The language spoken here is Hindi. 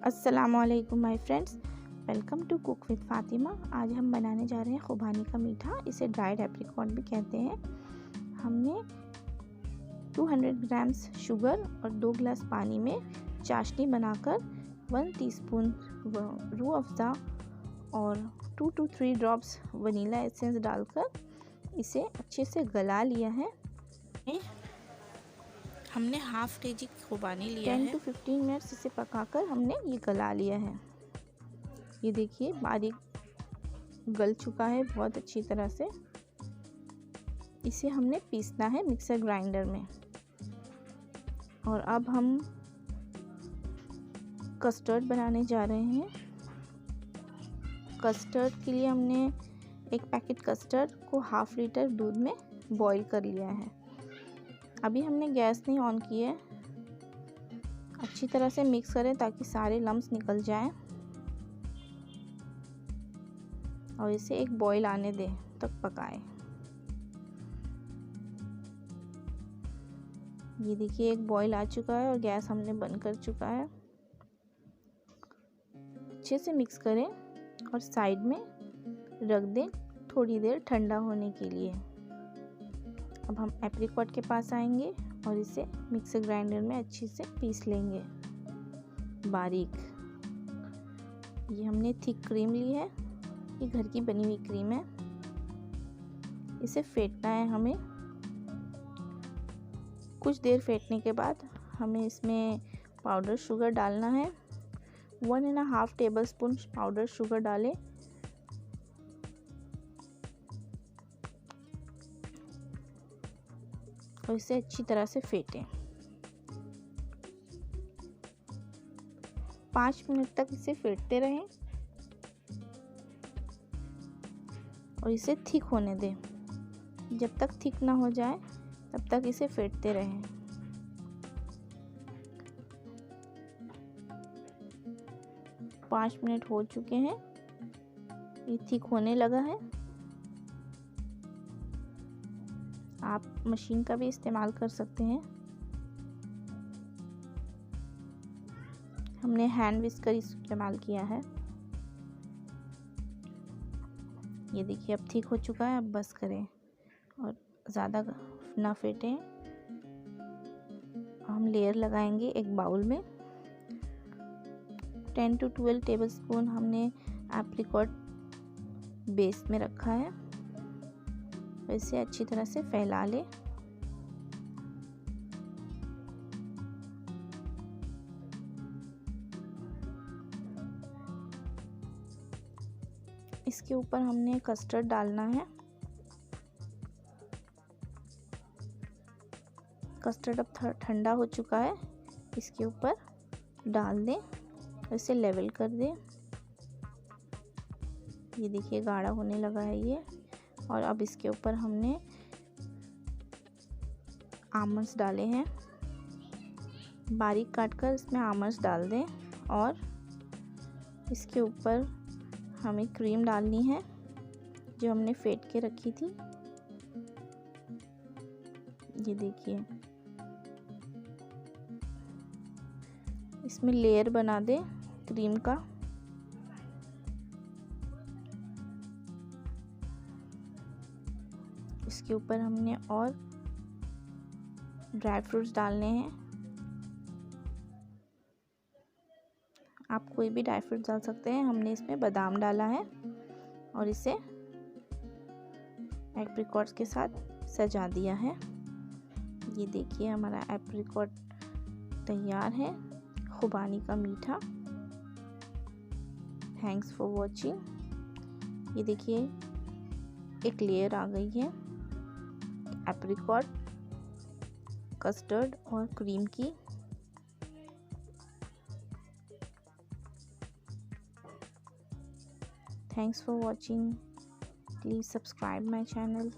अस्सलामुअलैकुम my friends, welcome to cook with Fatima. आज हम बनाने जा रहे हैं खुबानी का मीठा। इसे ड्राइड एप्रिकॉट भी कहते हैं। हमने 200 ग्राम्स शुगर और 2 गिलास पानी में चाशनी बनाकर 1 टीस्पून रूह अफ़ज़ा और 2 to 3 ड्रॉप्स वनीला एसेंस डालकर इसे अच्छे से गला लिया है। हमने हाफ़ kg खुबानी लिया है। 10 to 15 मिनट्स इसे पकाकर हमने ये गला लिया है। ये देखिए बारीक गल चुका है बहुत अच्छी तरह से। इसे हमने पीसना है मिक्सर ग्राइंडर में। और अब हम कस्टर्ड बनाने जा रहे हैं। कस्टर्ड के लिए हमने एक पैकेट कस्टर्ड को हाफ़ लीटर दूध में बॉईल कर लिया है। अभी हमने गैस नहीं ऑन की है। अच्छी तरह से मिक्स करें ताकि सारे लम्स निकल जाएं और इसे एक बॉईल आने दें तक पकाएं। ये देखिए एक बॉईल आ चुका है और गैस हमने बंद कर चुका है। अच्छे से मिक्स करें और साइड में रख दें थोड़ी देर ठंडा होने के लिए। अब हम एप्रिकॉट के पास आएंगे और इसे मिक्सर ग्राइंडर में अच्छे से पीस लेंगे बारीक। ये हमने थिक क्रीम ली है, ये घर की बनी हुई क्रीम है। इसे फेंटना है हमें। कुछ देर फेंटने के बाद हमें इसमें पाउडर शुगर डालना है। 1.5 टेबलस्पून पाउडर शुगर डालें। और इसे अच्छी तरह से फेंटें। 5 मिनट तक इसे फेंटते रहें और इसे थिक होने दें। जब तक थिक ना हो जाए तब तक इसे फेंटते रहें। पाँच मिनट हो चुके हैं, ये थिक होने लगा है। आप मशीन का भी इस्तेमाल कर सकते हैं। हमने हैंड विस्कर इस्तेमाल किया है। ये देखिए अब ठीक हो चुका है। अब बस करें और ज़्यादा ना फेंटें। हम लेयर लगाएंगे एक बाउल में। 10 to 12 टेबलस्पून हमने एप्रिकॉट बेस में रखा है। इसे अच्छी तरह से फैला लें। इसके ऊपर हमने कस्टर्ड डालना है। कस्टर्ड अब ठंडा हो चुका है, इसके ऊपर डाल दें, इसे लेवल कर दें। ये देखिए गाढ़ा होने लगा है ये। और अब इसके ऊपर हमने आमंड्स डाले हैं। बारीक काटकर इसमें आमंड्स डाल दें और इसके ऊपर हमें क्रीम डालनी है जो हमने फेंट के रखी थी। ये देखिए इसमें लेयर बना दें क्रीम का। इसके ऊपर हमने और ड्राई फ्रूट्स डालने हैं। आप कोई भी ड्राई फ्रूट्स डाल सकते हैं। हमने इसमें बादाम डाला है और इसे एप्रिकॉट्स के साथ सजा दिया है। ये देखिए हमारा एप्रिकॉट तैयार है, खुबानी का मीठा। Thanks for watching. ये देखिए एक लेयर आ गई है एप्रिकॉट, कस्टर्ड और क्रीम की। Thanks for watching. Please subscribe my channel.